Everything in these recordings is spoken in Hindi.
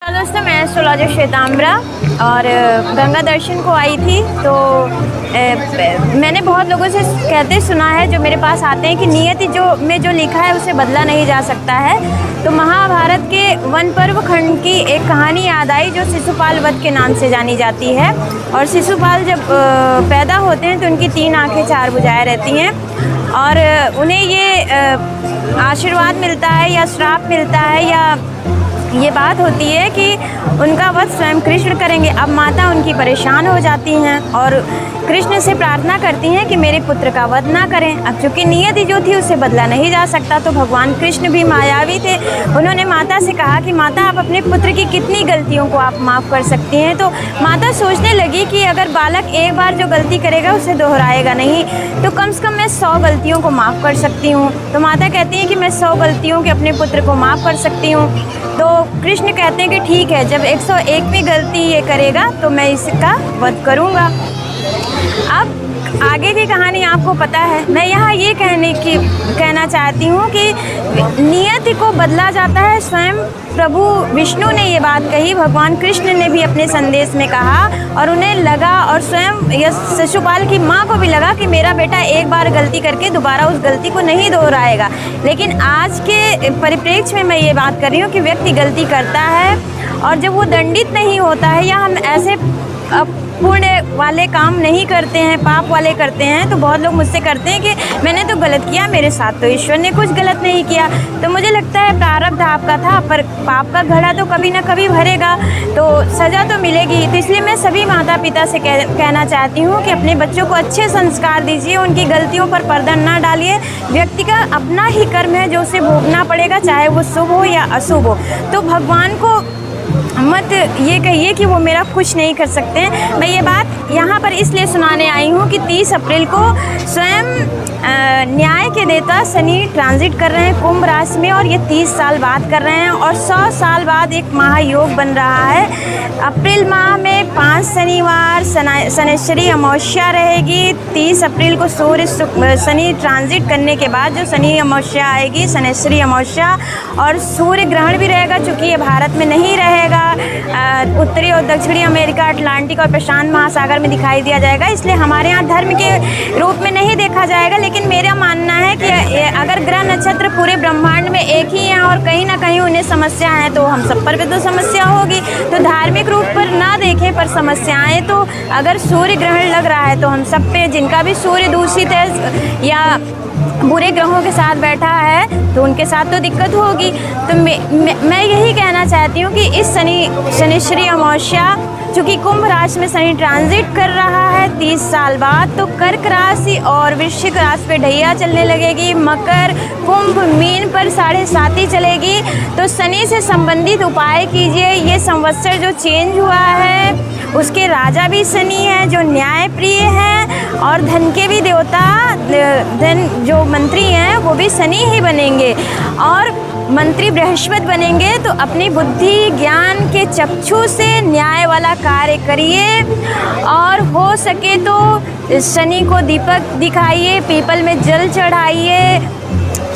दोस्तों, मैं एस्ट्रोलॉजर श्वेताम्बरा और गंगा दर्शन को आई थी। तो मैंने बहुत लोगों से कहते सुना है जो मेरे पास आते हैं कि नियति जो लिखा है उसे बदला नहीं जा सकता है। तो महाभारत के वन पर्व खंड की एक कहानी याद आई जो शिशुपाल वध के नाम से जानी जाती है। और शिशुपाल जब पैदा होते हैं तो उनकी 3 आँखें 4 भुजाएं रहती हैं और उन्हें ये आशीर्वाद मिलता है या श्राप मिलता है या ये बात होती है कि उनका वध स्वयं कृष्ण करेंगे। अब माता उनकी परेशान हो जाती हैं और कृष्ण से प्रार्थना करती हैं कि मेरे पुत्र का वध ना करें। अब चूँकि नियति जो थी उसे बदला नहीं जा सकता, तो भगवान कृष्ण भी मायावी थे। उन्होंने माता से कहा कि माता, आप अपने पुत्र की कितनी गलतियों को आप माफ़ कर सकती हैं। तो माता सोचने लगी कि अगर बालक एक बार जो गलती करेगा उसे दोहराएगा नहीं, तो कम से कम मैं 100 गलतियों को माफ़ कर सकती हूँ। तो माता कहती हैं कि मैं 100 गलतियों के अपने पुत्र को माफ़ कर सकती हूँ। तो कृष्ण कहते हैं कि ठीक है, जब 101वीं गलती ये करेगा तो मैं इसका वध करूँगा। अब आगे की कहानी आपको पता है। मैं यहाँ ये कहना चाहती हूँ कि नियति को बदला जाता है। स्वयं प्रभु विष्णु ने ये बात कही, भगवान कृष्ण ने भी अपने संदेश में कहा और उन्हें लगा और स्वयं शिशुपाल की माँ को भी लगा कि मेरा बेटा एक बार गलती करके दोबारा उस गलती को नहीं दोहराएगा। लेकिन आज के परिप्रेक्ष्य में मैं ये बात कर रही हूँ कि व्यक्ति गलती करता है और जब वो दंडित नहीं होता है या हम ऐसे पुण्य वाले काम नहीं करते हैं, पाप वाले करते हैं, तो बहुत लोग मुझसे करते हैं कि मैंने तो गलत किया, मेरे साथ तो ईश्वर ने कुछ गलत नहीं किया। तो मुझे लगता है प्रारब्ध आपका था, पर पाप का घड़ा तो कभी ना कभी भरेगा, तो सज़ा तो मिलेगी। तो इसलिए मैं सभी माता पिता से कहना चाहती हूँ कि अपने बच्चों को अच्छे संस्कार दीजिए, उनकी गलतियों पर पर्दा ना डालिए। व्यक्ति का अपना ही कर्म है जो उसे भोगना पड़ेगा, चाहे वो शुभ हो या अशुभ हो। तो भगवान को मत ये कहिए कि वो मेरा कुछ नहीं कर सकते हैं। मैं ये बात यहाँ पर इसलिए सुनाने आई हूँ कि 30 अप्रैल को स्वयं न्याय के देवता शनि ट्रांजिट कर रहे हैं कुंभ राशि में और ये 30 साल बाद कर रहे हैं और 100 साल बाद एक महायोग बन रहा है। अप्रैल माह में 5 शनिवार शनिश्चरी अमावस्या रहेगी। 30 अप्रैल को शनि ट्रांजिट करने के बाद जो शनि अमावस्या आएगी, शनिश्चरी अमावस्या, और सूर्य ग्रहण भी रहेगा। चूँकि ये भारत में नहीं रहेगा, उत्तरी और दक्षिणी अमेरिका, अटलांटिक और प्रशांत महासागर में दिखाई दिया जाएगा, इसलिए हमारे यहाँ धर्म के रूप में नहीं देखा जाएगा। लेकिन मेरा मानना है कि अगर ग्रह नक्षत्र पूरे ब्रह्मांड में एक ही हैं और कहीं ना कहीं उन्हें समस्या है तो हम सब पर भी तो समस्या होगी। तो धार्मिक रूप पर ना देखें, पर समस्याएं तो अगर सूर्य ग्रहण लग रहा है तो हम सब पे, जिनका भी सूर्य दूषित है या बुरे ग्रहों के साथ बैठा है तो उनके साथ तो दिक्कत होगी। तो मैं यही कहना चाहती हूँ कि इस शनिश्चरी अमावस्या, चूँकि कुंभ राशि में शनि ट्रांजिट कर रहा है 30 साल बाद, तो कर्क राशि और वृश्चिक राशि पे ढैया चलने लगेगी। मकर, कुंभ, मीन पर 7.5 चलेगी। तो शनि से संबंधित उपाय कीजिए। ये संवत्सर जो चेंज हुआ है उसके राजा भी शनि है जो न्याय प्रिय है और धन के भी देवता, धन जो मंत्री हैं वो भी शनि ही बनेंगे और मंत्री बृहस्पति बनेंगे। तो अपनी बुद्धि ज्ञान के चक्षु से न्याय वाला कार्य करिए और हो सके तो शनि को दीपक दिखाइए, पीपल में जल चढ़ाइए,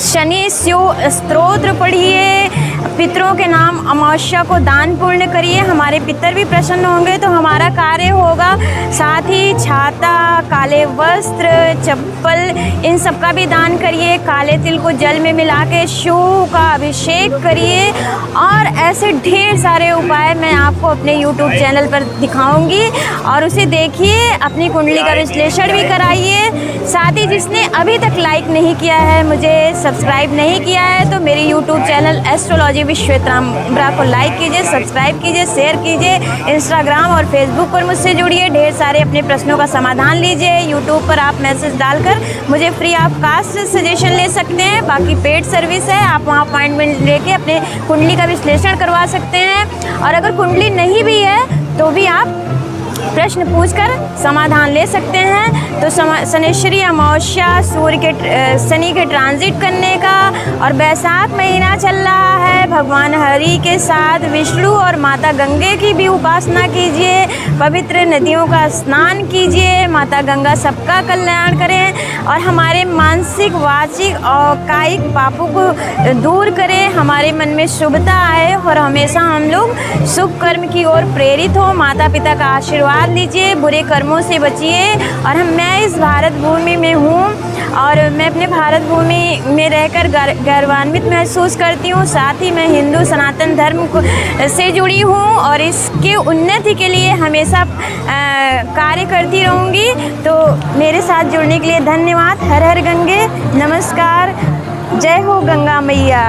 शनि शिव स्तोत्र पढ़िए, पितरों के नाम अमावस्या को दान पुण्य करिए। हमारे पितर भी प्रसन्न होंगे तो हमारा कार्य होगा। साथ ही छाता, काले वस्त्र, चप्पल, इन सब का भी दान करिए। काले तिल को जल में मिला के शिव का अभिषेक करिए और ऐसे ढेर सारे उपाय मैं आपको अपने YouTube चैनल पर दिखाऊंगी और उसे देखिए, अपनी कुंडली का विश्लेषण भी कराइए। साथ ही जिसने अभी तक लाइक नहीं किया है, मुझे सब्सक्राइब नहीं किया है, तो मेरे YouTube चैनल एस्ट्रोलॉजी विद श्वेताम्बरा को लाइक कीजिए, सब्सक्राइब कीजिए, शेयर कीजिए। इंस्टाग्राम और फेसबुक पर मुझसे जुड़िए, ढेर सारे अपने प्रश्नों का समाधान लीजिए। यूट्यूब पर आप मैसेज डालकर मुझे फ्री ऑफ कास्ट सजेशन ले सकते हैं। बाकी पेड सर्विस है, आप वहाँ अपॉइंटमेंट लेके अपने कुंडली का विश्लेषण करवा सकते हैं। और अगर कुंडली नहीं भी है तो भी आप प्रश्न पूछकर समाधान ले सकते हैं। तो शनिश्चरी अमावस्या सूर्य के शनि के ट्रांजिट करने का और बैसाख महीना चल रहा है। भगवान हरि के साथ विष्णु और माता गंगे की भी उपासना कीजिए, पवित्र नदियों का स्नान कीजिए। माता गंगा सबका कल्याण करें और हमारे मानसिक, वाचिक और कायिक पापों को दूर करें, हमारे मन में शुभता आए और हमेशा हम लोग शुभ कर्म की ओर प्रेरित हो। माता पिता का आशीर्वाद लीजिए, बुरे कर्मों से बचिए। और मैं इस भारत भूमि में हूँ और मैं अपने भारत भूमि में रहकर गौरवान्वित महसूस करती हूँ। साथ ही मैं हिंदू सनातन धर्म से जुड़ी हूँ और इसके उन्नति के लिए हमेशा कार्य करती रहूँगी। तो मेरे साथ जुड़ने के लिए धन्यवाद। हर हर गंगे, नमस्कार, जय हो गंगा मैया।